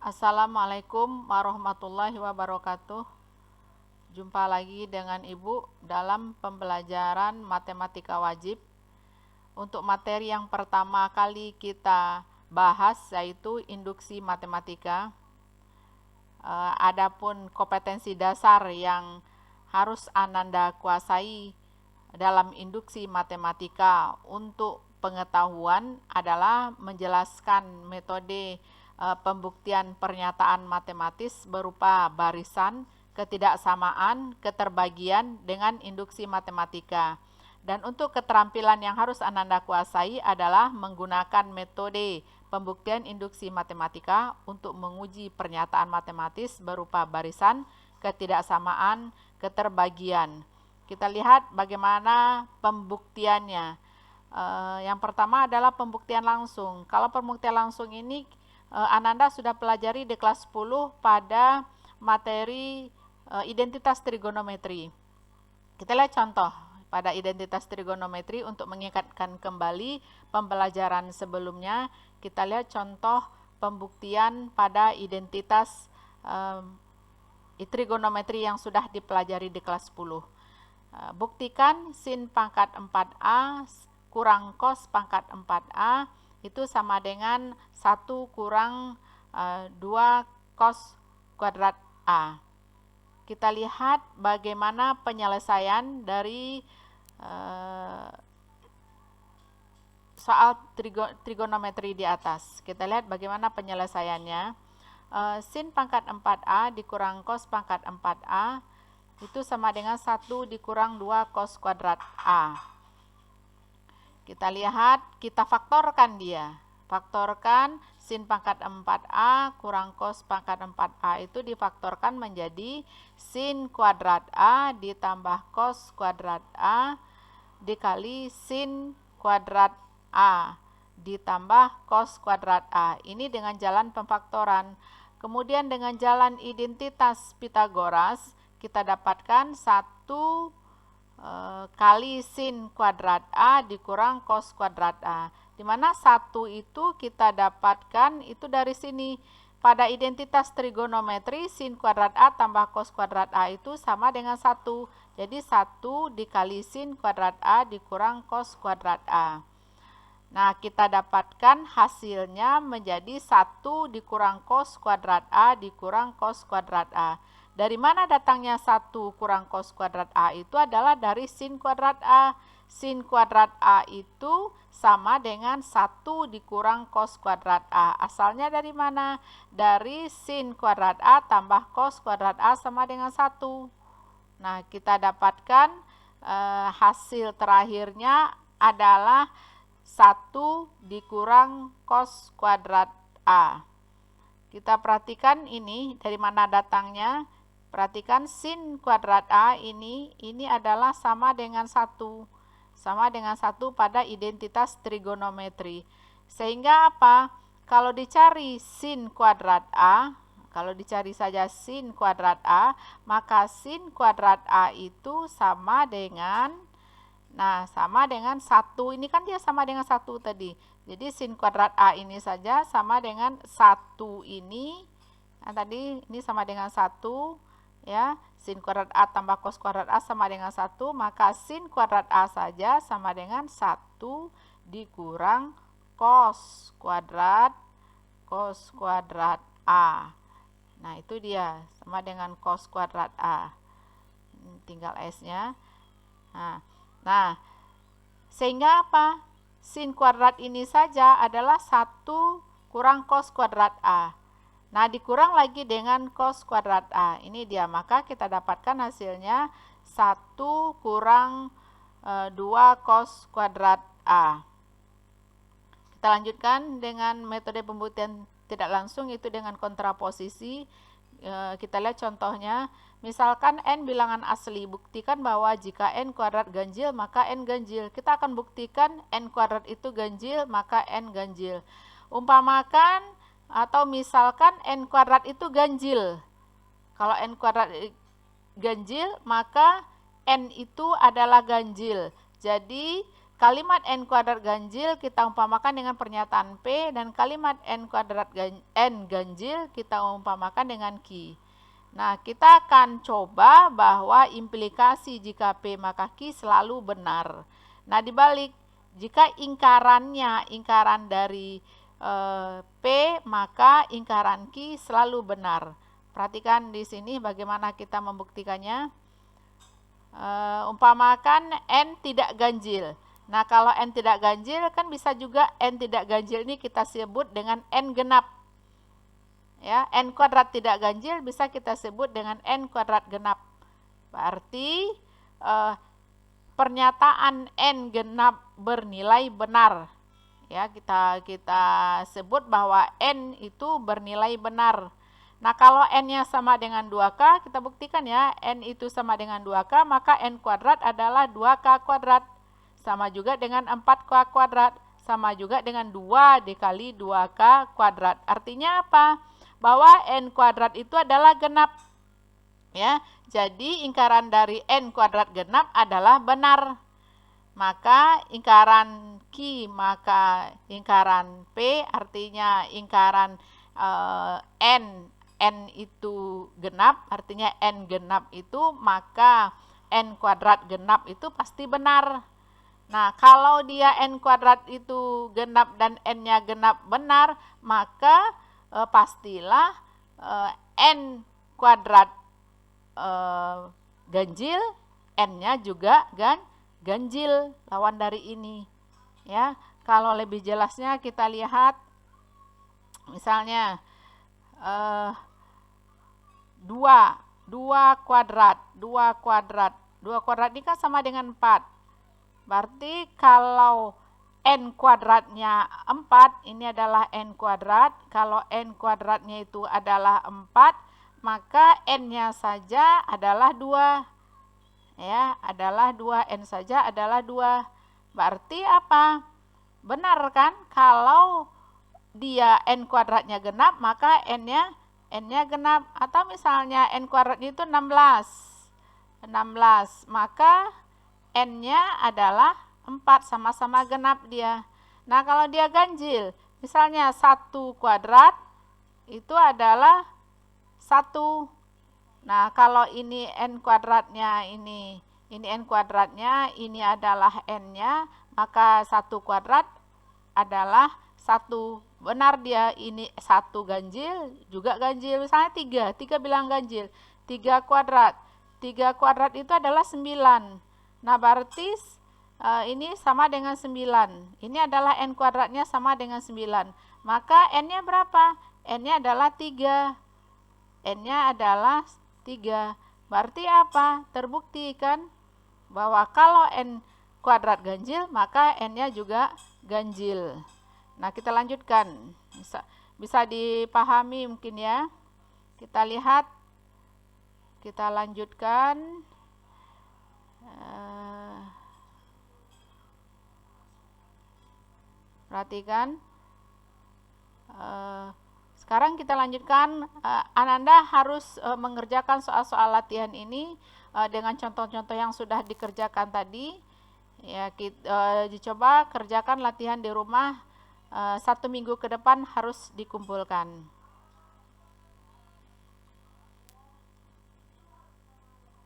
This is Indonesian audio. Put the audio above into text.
Assalamualaikum warahmatullahi wabarakatuh. Jumpa lagi dengan Ibu dalam pembelajaran matematika wajib. Untuk materi yang pertama kali kita bahas yaitu induksi matematika. Adapun kompetensi dasar yang harus Ananda kuasai dalam induksi matematika untuk pengetahuan adalah menjelaskan metode pembuktian pernyataan matematis berupa barisan, ketidaksamaan, keterbagian dengan induksi matematika. Dan untuk keterampilan yang harus Ananda kuasai adalah menggunakan metode pembuktian induksi matematika untuk menguji pernyataan matematis berupa barisan, ketidaksamaan, keterbagian. Kita lihat bagaimana pembuktiannya. Yang pertama adalah pembuktian langsung. Kalau pembuktian langsung ini Ananda sudah pelajari di kelas 10 pada materi identitas trigonometri. Kita lihat contoh pada identitas trigonometri untuk mengingatkan kembali pembelajaran sebelumnya. Kita lihat contoh pembuktian pada identitas trigonometri yang sudah dipelajari di kelas 10. Buktikan sin pangkat 4A kurang cos pangkat 4A itu sama dengan 1 kurang 2 cos kuadrat A. Kita lihat bagaimana penyelesaian dari soal trigonometri di atas. Kita lihat bagaimana penyelesaiannya. Sin pangkat 4A dikurang cos pangkat 4A itu sama dengan 1 dikurang 2 cos kuadrat A. Kita lihat, kita faktorkan dia. Faktorkan sin pangkat 4A kurang cos pangkat 4A itu difaktorkan menjadi sin kuadrat A ditambah cos kuadrat A dikali sin kuadrat A ditambah cos kuadrat A. Ini dengan jalan pemfaktoran. Kemudian dengan jalan identitas Pitagoras kita dapatkan 1 kali sin kuadrat A dikurang cos kuadrat A. Di mana 1 itu kita dapatkan itu dari sini. Pada identitas trigonometri sin kuadrat A tambah cos kuadrat A itu sama dengan 1. Jadi 1 dikali sin kuadrat A dikurang cos kuadrat A. Nah, kita dapatkan hasilnya menjadi 1 dikurang cos kuadrat A dikurang cos kuadrat A. Dari mana datangnya 1 kurang cos kuadrat A itu adalah dari sin kuadrat A. Sin kuadrat A itu sama dengan 1 dikurang cos kuadrat A. Asalnya dari mana? Dari sin kuadrat A tambah cos kuadrat A sama dengan 1. Nah, kita dapatkan hasil terakhirnya adalah 1 dikurang cos kuadrat A. Kita perhatikan ini dari mana datangnya. Perhatikan sin kuadrat A ini adalah sama dengan 1. Sama dengan 1 pada identitas trigonometri. Sehingga apa? Kalau dicari sin kuadrat A, kalau dicari saja sin kuadrat A, maka sin kuadrat A itu sama dengan sama dengan 1. Ini kan dia sama dengan 1 tadi. Jadi sin kuadrat A ini saja sama dengan 1 ini. Nah, tadi ini sama dengan 1 ya. Sin kuadrat A tambah cos kuadrat A sama dengan 1, maka sin kuadrat A saja sama dengan 1 dikurang cos kuadrat A. Nah, itu dia sama dengan cos kuadrat A. Tinggal S-nya. Nah, sehingga apa? Sin kuadrat ini saja adalah 1 kurang cos kuadrat A. Nah, dikurang lagi dengan cos kuadrat A. Ini dia, maka kita dapatkan hasilnya 1 kurang 2 cos kuadrat A. Kita lanjutkan dengan metode pembuktian tidak langsung, itu dengan kontraposisi. Kita lihat contohnya. Misalkan n bilangan asli, buktikan bahwa jika n kuadrat ganjil maka n ganjil. Kita akan buktikan n kuadrat itu ganjil maka n ganjil. Umpamakan atau misalkan n kuadrat itu ganjil. Kalau n kuadrat ganjil maka n itu adalah ganjil. Jadi kalimat n kuadrat ganjil kita umpamakan dengan pernyataan P, dan kalimat n kuadrat n ganjil kita umpamakan dengan Q. Nah, kita akan coba bahwa implikasi jika P maka Q selalu benar. Nah, dibalik, jika ingkaran dari P maka ingkaran Q selalu benar. Perhatikan di sini bagaimana kita membuktikannya. Umpamakan n tidak ganjil. Nah, kalau n tidak ganjil kan bisa juga n tidak ganjil ini kita sebut dengan n genap. Ya, n kuadrat tidak ganjil bisa kita sebut dengan n kuadrat genap. Berarti pernyataan n genap bernilai benar. Ya, kita sebut bahwa n itu bernilai benar. Nah, kalau n-nya sama dengan 2K, kita buktikan ya, n itu sama dengan 2K, maka n kuadrat adalah 2K kuadrat. Sama juga dengan 4K kuadrat, sama juga dengan 2 dikali 2K kuadrat. Artinya apa? Bahwa n kuadrat itu adalah genap. Ya, jadi ingkaran dari n kuadrat genap adalah benar. Maka ingkaran Q maka ingkaran P, artinya ingkaran n itu genap, artinya n genap itu, maka n kuadrat genap itu pasti benar. Nah, kalau dia n kuadrat itu genap dan n-nya genap benar, maka pastilah n kuadrat ganjil, n-nya juga ganjil, lawan dari ini. Ya, kalau lebih jelasnya kita lihat misalnya 2 kuadrat ini kan sama dengan 4. Berarti kalau n kuadratnya 4, ini adalah n kuadrat. Kalau n kuadratnya itu adalah 4, maka n-nya saja adalah 2. Ya, adalah 2, n saja adalah 2. Berarti apa? Benar kan? Kalau dia n kuadratnya genap, maka n-nya genap. Atau misalnya n kuadratnya itu 16, maka n-nya adalah 4, sama-sama genap dia. Nah, kalau dia ganjil, misalnya 1 kuadrat itu adalah 1. Nah, kalau ini n kuadratnya, ini n kuadratnya, ini adalah n-nya, maka 1 kuadrat adalah 1. Benar dia, ini 1 ganjil, juga ganjil. Misalnya 3 bilang ganjil. 3 kuadrat itu adalah 9. Nah, berarti ini sama dengan 9. Ini adalah n kuadratnya sama dengan 9. Maka n-nya berapa? N-nya adalah 3. N-nya adalah 3. Berarti apa? Terbukti kan bahwa kalau n kuadrat ganjil, maka n-nya juga ganjil. Nah, kita lanjutkan. Bisa dipahami mungkin ya. Kita lihat. Kita lanjutkan. Perhatikan. Sekarang kita lanjutkan. Ananda harus mengerjakan soal-soal latihan ini dengan contoh-contoh yang sudah dikerjakan tadi. Ya, dicoba kerjakan latihan di rumah. 1 minggu ke depan harus dikumpulkan.